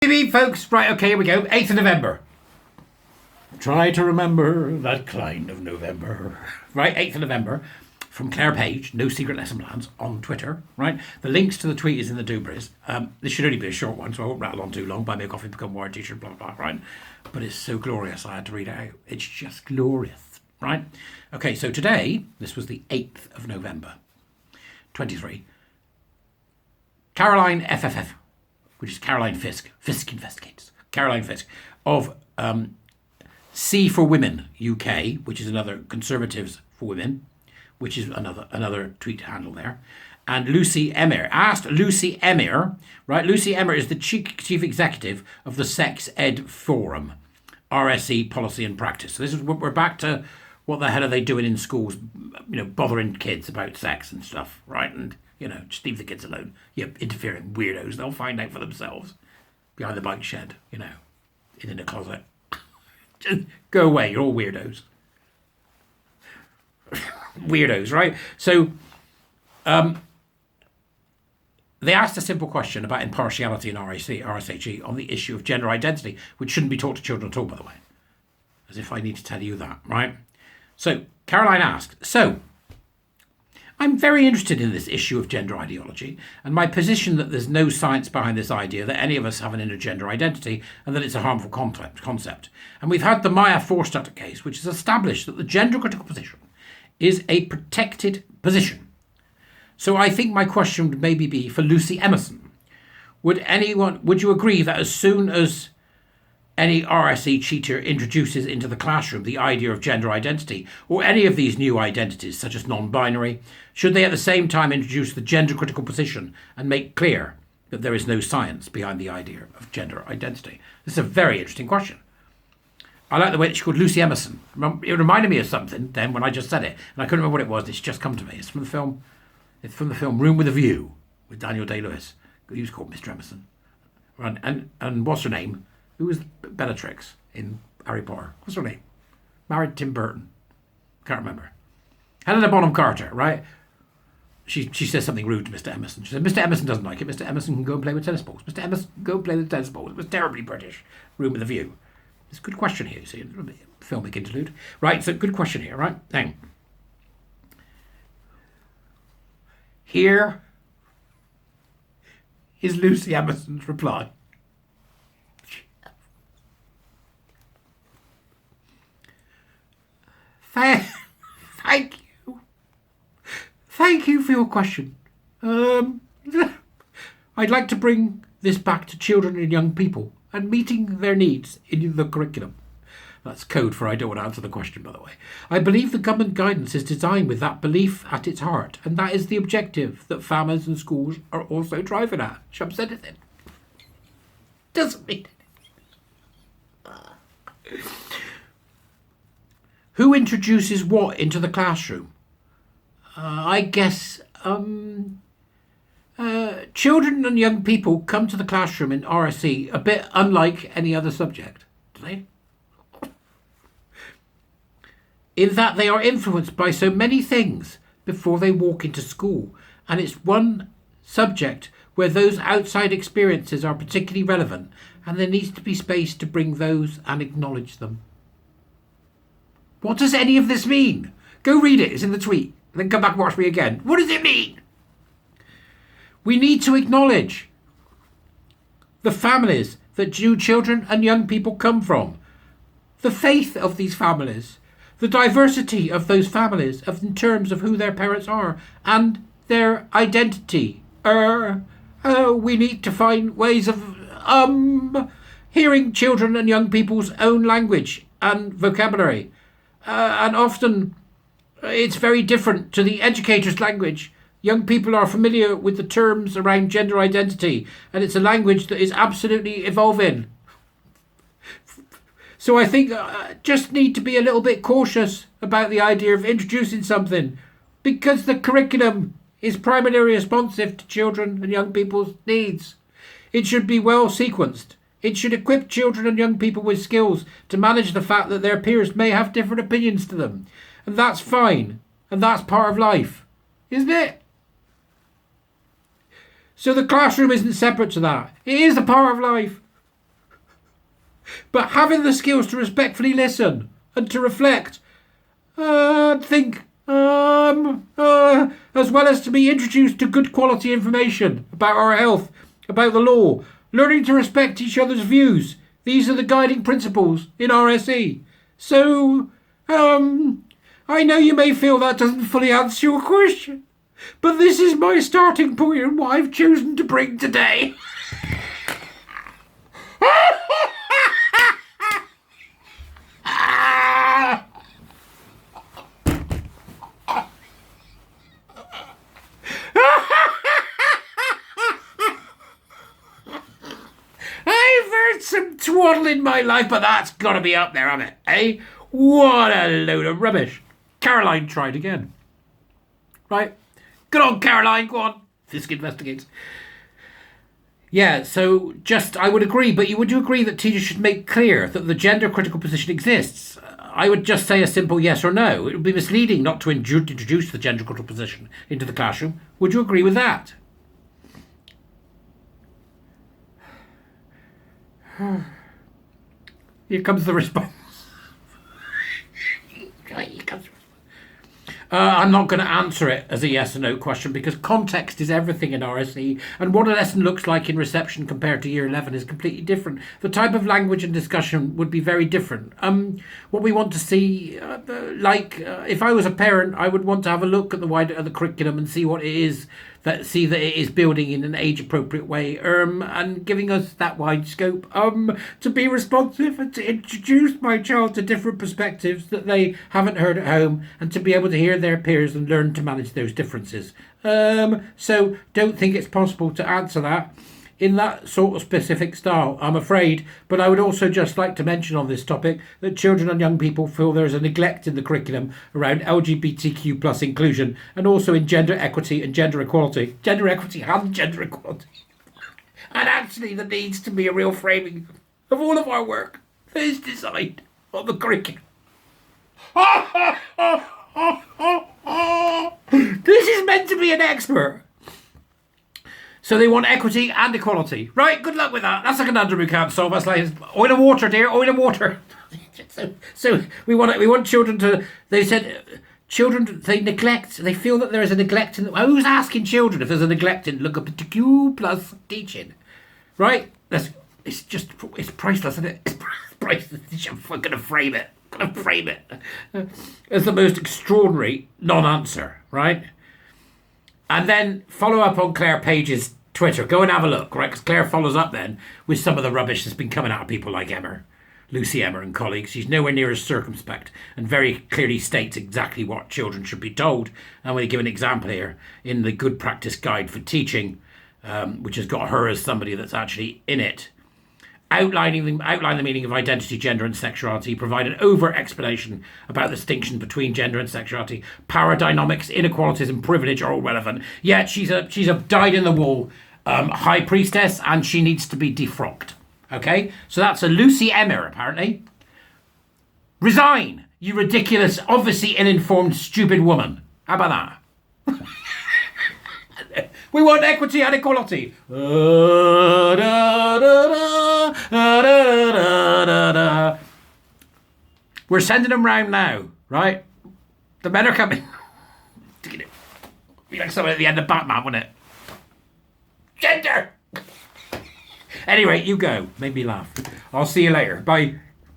Beep, folks. Right, okay, here we go. 8th of November. Try to remember that kind of November. Right, 8th of November. From Claire Page, No Secret Lesson Plans, on Twitter. Right, the links to the tweet is in the doobries. This should only be a short one, so I won't rattle on too long. Buy me a coffee, become warrior t-shirt, blah, blah, blah, right? But it's so glorious, I had to read it out. It's just glorious, right? Okay, so today, this was the 8th of November, 23. Caroline FFF, which is Caroline Fisk Investigates, Caroline Fisk, of C for Women UK, which is another Conservatives for Women, which is another tweet handle there. And Lucy Emmer, asked Lucy Emmer, right? Lucy Emmer is the chief executive of the Sex Ed Forum, RSE Policy and Practice. So this is, we're back to what the hell are they doing in schools, bothering kids about sex and stuff, right? And, just leave the kids alone. You interfering weirdos, they'll find out for themselves. Behind the bike shed, in a closet. Just go away, you're all weirdos. Weirdos, right? So, they asked a simple question about impartiality in RSHE on the issue of gender identity, which shouldn't be taught to children at all, by the way. As if I need to tell you that, right? So, Caroline asked, I'm very interested in this issue of gender ideology and my position that there's no science behind this idea that any of us have an inner gender identity and that it's a harmful concept. And we've had the Maya Forstadt case, which has established that the gender critical position is a protected position. So I think my question would maybe be for Lucy Emerson. Would you agree that as soon as any RSE teacher introduces into the classroom the idea of gender identity, or any of these new identities, such as non-binary, should they at the same time introduce the gender critical position and make clear that there is no science behind the idea of gender identity? This is a very interesting question. I like the way that she called Lucy Emerson. It reminded me of something then when I just said it, and I couldn't remember what it was. It's just come to me. It's from the film Room with a View with Daniel Day-Lewis. He was called Mr. Emerson. And what's her name? Who was Bellatrix in Harry Potter? What's her name? Married Tim Burton. Can't remember. Helena Bonham Carter, right? She says something rude to Mr. Emerson. She said, Mr. Emerson doesn't like it. Mr. Emerson can go and play with tennis balls. Mr. Emerson can go and play with tennis balls. It was terribly British. Room with a View. It's a good question here, you see. A little bit of filmic interlude. Right, so good question here, right? Hang. Here is Lucy Emerson's reply. Thank you. Thank you for your question. I'd like to bring this back to children and young people and meeting their needs in the curriculum. That's code for I don't want to answer the question, by the way. I believe the government guidance is designed with that belief at its heart, and that is the objective that families and schools are also driving at. Shub said it then. Doesn't mean it. Who introduces what into the classroom? I guess children and young people come to the classroom in RSE a bit unlike any other subject, do they? In that they are influenced by so many things before they walk into school, and it's one subject where those outside experiences are particularly relevant, and there needs to be space to bring those and acknowledge them. What does any of this mean? Go read it, it's in the tweet, and then come back and watch me again. What does it mean? We need to acknowledge the families that children and young people come from, the faith of these families, the diversity of those families in terms of who their parents are, and their identity. We need to find ways of hearing children and young people's own language and vocabulary. And often it's very different to the educator's language. Young people are familiar with the terms around gender identity, and it's a language that is absolutely evolving. So I think just need to be a little bit cautious about the idea of introducing something, because the curriculum is primarily responsive to children and young people's needs. It should be well sequenced. It should equip children and young people with skills to manage the fact that their peers may have different opinions to them. And that's fine. And that's part of life. Isn't it? So the classroom isn't separate to that. It is a part of life. but having the skills to respectfully listen and to reflect and think, as well as to be introduced to good quality information about our health, about the law, learning to respect each other's views. These are the guiding principles in RSE. So, I know you may feel that doesn't fully answer your question, but this is my starting point and what I've chosen to bring today. I've heard some twaddle in my life, but that's got to be up there, hasn't it? Eh? What a load of rubbish. Caroline tried again. Right? Good on, Caroline. Go on. Fisk investigates. Yeah, so I would agree, but would you agree that teachers should make clear that the gender critical position exists? I would just say a simple yes or no. It would be misleading not to introduce the gender critical position into the classroom. Would you agree with that? Here comes the response. I'm not going to answer it as a yes or no question because context is everything in RSE, and what a lesson looks like in reception compared to year 11 is completely different. The type of language and discussion would be very different. What we want to see, if I was a parent, I would want to have a look at the curriculum and see what it is, that it is building in an age-appropriate way, and giving us that wide scope, to be responsive and to introduce my child to different perspectives that they haven't heard at home, and to be able to hear their peers and learn to manage those differences. So don't think it's possible to answer that in that sort of specific style, I'm afraid. But I would also just like to mention on this topic that children and young people feel there is a neglect in the curriculum around LGBTQ plus inclusion, and also in gender equity and gender equality. Gender equity and gender equality. And actually there needs to be a real framing of all of our work that is designed on the curriculum. This is meant to be an expert. So they want equity and equality. Right, good luck with that. That's a conundrum we can't solve. That's like oil and water, dear, oil and water. So we want children to, they said, children, they feel that there is a neglect in, who's asking children if there's a neglect in LGBTQ plus teaching? Right? It's priceless, isn't it? It's priceless. I'm going to frame it. As the most extraordinary non-answer, right? And then follow up on Claire Page's Twitter. Go and have a look, right? Because Claire follows up then with some of the rubbish that's been coming out of people like Lucy Emmer and colleagues. She's nowhere near as circumspect and very clearly states exactly what children should be told. And we give an example here in the Good Practice Guide for Teaching, which has got her as somebody that's actually in it. Outline the meaning of identity, gender and sexuality, provide an over explanation about the distinction between gender and sexuality, power dynamics, inequalities and privilege are all relevant. Yet she's a dyed-in-the-wool high priestess, and she needs to be defrocked. Okay? So that's a Lucy Emmer, apparently. Resign, you ridiculous, obviously ill-informed, stupid woman. How about that? We want equity and equality. We're sending them round now, right? The men are coming. Be like someone at the end of Batman, wouldn't it? Gender! Anyway, you go. Made me laugh. I'll see you later. Bye.